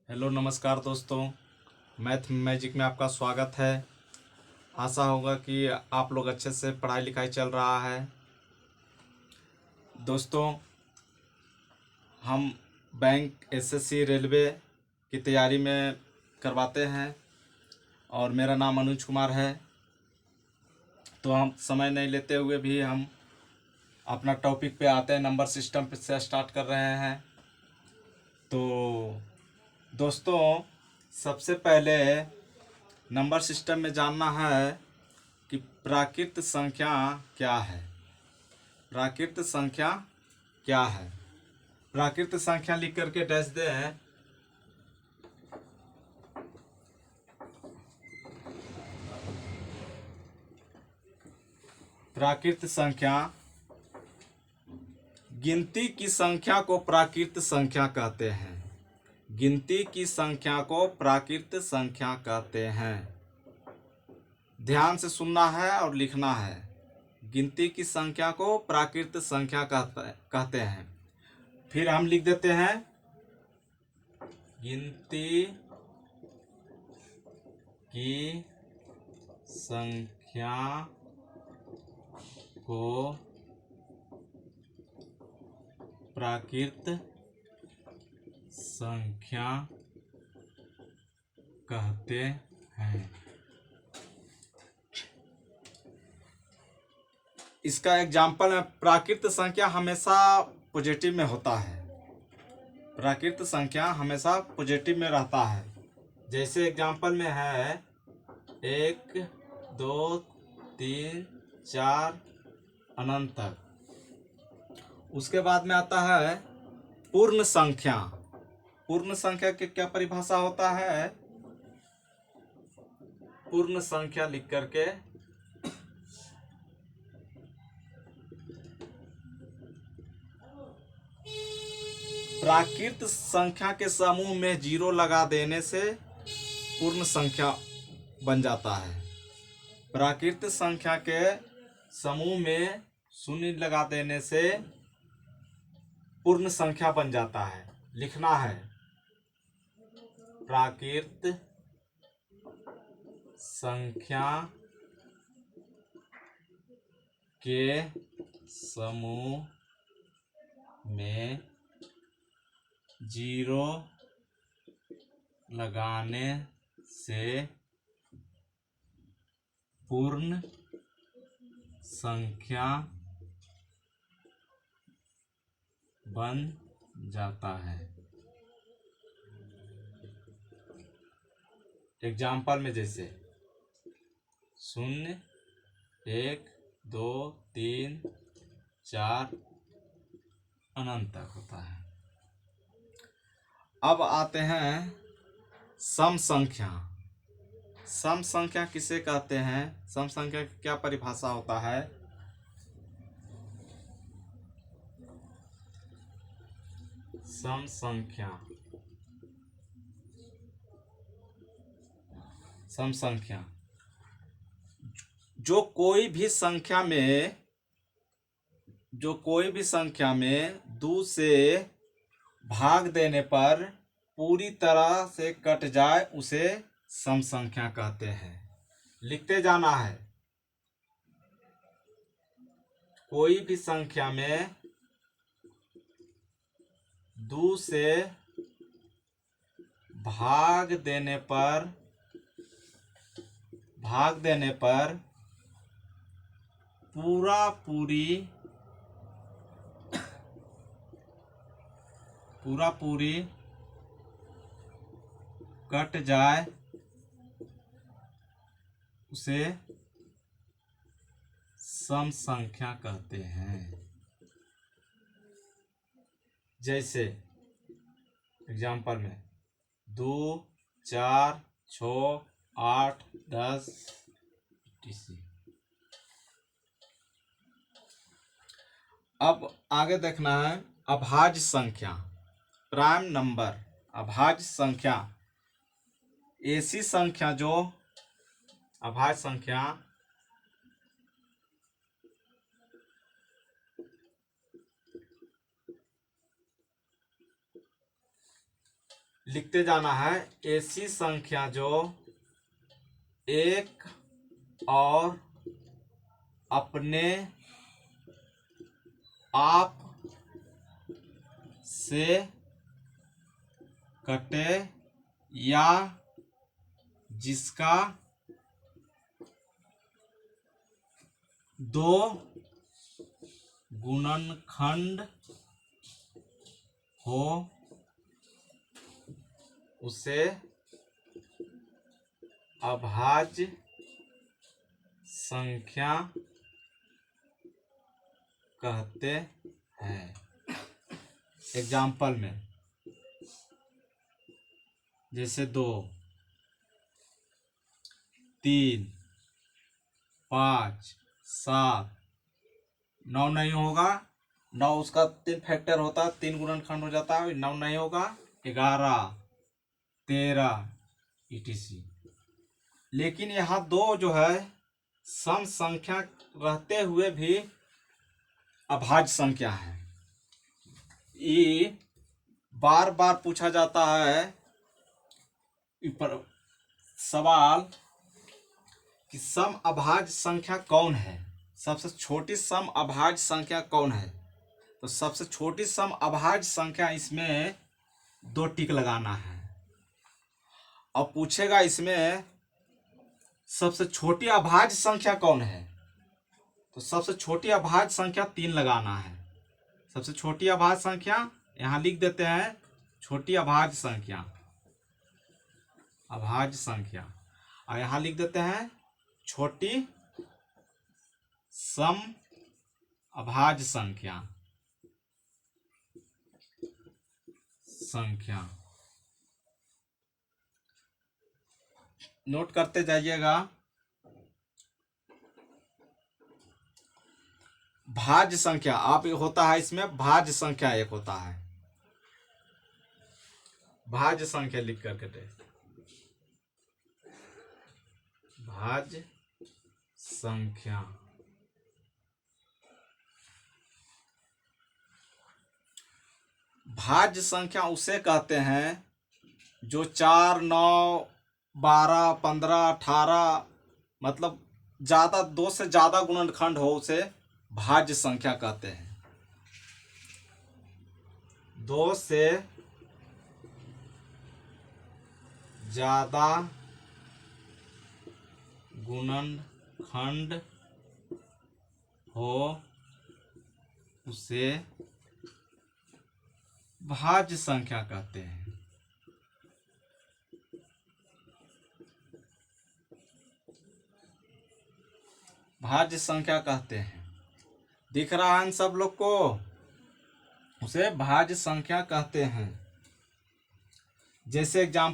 Hello नमस्कार दोस्तों। Math magic में आपका स्वागत है। आशा होगा कि आप लोग अच्छे से पढ़ाई लिखाई चल रहा है। दोस्तों, हम बैंक एसएससी रेलवे की तैयारी में करवाते हैं और मेरा नाम अनुज कुमार है। तो हम समय नहीं लेते हुए भी हम अपना टॉपिक पे आते हैं। नंबर सिस्टम पे से स्टार्ट कर रहे हैं। तो दोस्तों, सबसे पहले नंबर सिस्टम में जानना है कि प्राकृत संख्या क्या है। प्राकृत संख्या क्या है? प्राकृत संख्या लिख करके डैश दें। प्राकृत संख्या, गिनती की संख्या को प्राकृत संख्या कहते हैं। गिनती की संख्या को प्राकृत संख्या कहते हैं। ध्यान से सुनना है और लिखना है। गिनती की संख्या को प्राकृत संख्या कहते हैं। फिर हम लिख देते हैं, गिनती की संख्या को प्राकृत संख्या कहते हैं। इसका एग्जाम्पल है, प्राकृत संख्या हमेशा पॉजिटिव में होता है। प्राकृत संख्या हमेशा पॉजिटिव में रहता है। जैसे एग्जाम्पल में है 1 2 3 4 अनंत तक। उसके बाद में आता है पूर्ण संख्या। पूर्ण संख्या की क्या परिभाषा होता है? पूर्ण संख्या लिख करके प्राकृत संख्या के समूह में जीरो लगा देने से पूर्ण संख्या बन जाता है। प्राकृत संख्या के समूह में शून्य लगा देने से पूर्ण संख्या बन जाता है। लिखना है, प्राकृत संख्या के समूह में जीरो लगाने से पूर्ण संख्या बन जाता है। एग्जाम्पल में जैसे 0 1 2 3 4 अनंत तक होता है। अब आते हैं सम संख्या। सम संख्या किसे कहते हैं? सम संख्या की क्या परिभाषा होता है? सम संख्या, सम संख्या जो कोई भी संख्या में 2 से भाग देने पर पूरी तरह से कट जाए उसे सम संख्या कहते हैं। लिखते जाना है, कोई भी संख्या में 2 से भाग देने पर पूरा पूरी कट जाए उसे सम संख्या कहते हैं। जैसे एग्जाम्पल में 2 4 6 8 10 etc। अब आगे देखना है अभाज्य संख्या, प्राइम नंबर। अभाज्य संख्या ऐसी संख्या जो अभाज्य संख्या लिखते जाना है। ऐसी संख्या जो एक और अपने आप से कटे या जिसका दो गुणनखंड हो उसे अभाज्य संख्या कहते हैं। एग्जाम्पल में जैसे 2, 3, 5, 7, 9 नहीं होगा। 9 उसका 3 फैक्टर होता है, 3 गुणनखंड हो जाता है, 9 नहीं होगा। 11, 13 etc। लेकिन यहाँ 2 जो है सम संख्या रहते हुए भी अभाज्य संख्या है। ये बार बार पूछा जाता है सवाल कि सम अभाज्य संख्या कौन है, सबसे छोटी सम अभाज्य संख्या कौन है। तो सबसे छोटी सम अभाज्य संख्या इसमें 2 टिक लगाना है। और पूछेगा इसमें सबसे छोटी अभाज्य संख्या कौन है, तो सबसे छोटी अभाज्य संख्या 3 लगाना है। सबसे छोटी अभाज्य संख्या यहाँ लिख देते हैं, छोटी अभाज्य संख्या, अभाज्य संख्या, और यहाँ लिख देते हैं छोटी सम अभाज्य संख्या। नोट करते जाइएगा। भाज्य संख्या आप होता है, इसमें भाज्य संख्या एक होता है। भाज्य संख्या लिख करके दे, भाज्य संख्या। भाज्य संख्या उसे कहते हैं जो 4, 9, 12, 15, 18 मतलब ज्यादा 2 से ज्यादा गुणनखंड हो उसे भाज्य संख्या कहते हैं। 2 से ज्यादा गुणनखंड हो उसे भाज्य संख्या कहते हैं। भाज्य संख्या कहते हैं। दिख रहा है इन सब लोग को, उसे भाज्य संख्या कहते हैं। जैसे एग्जाम्पल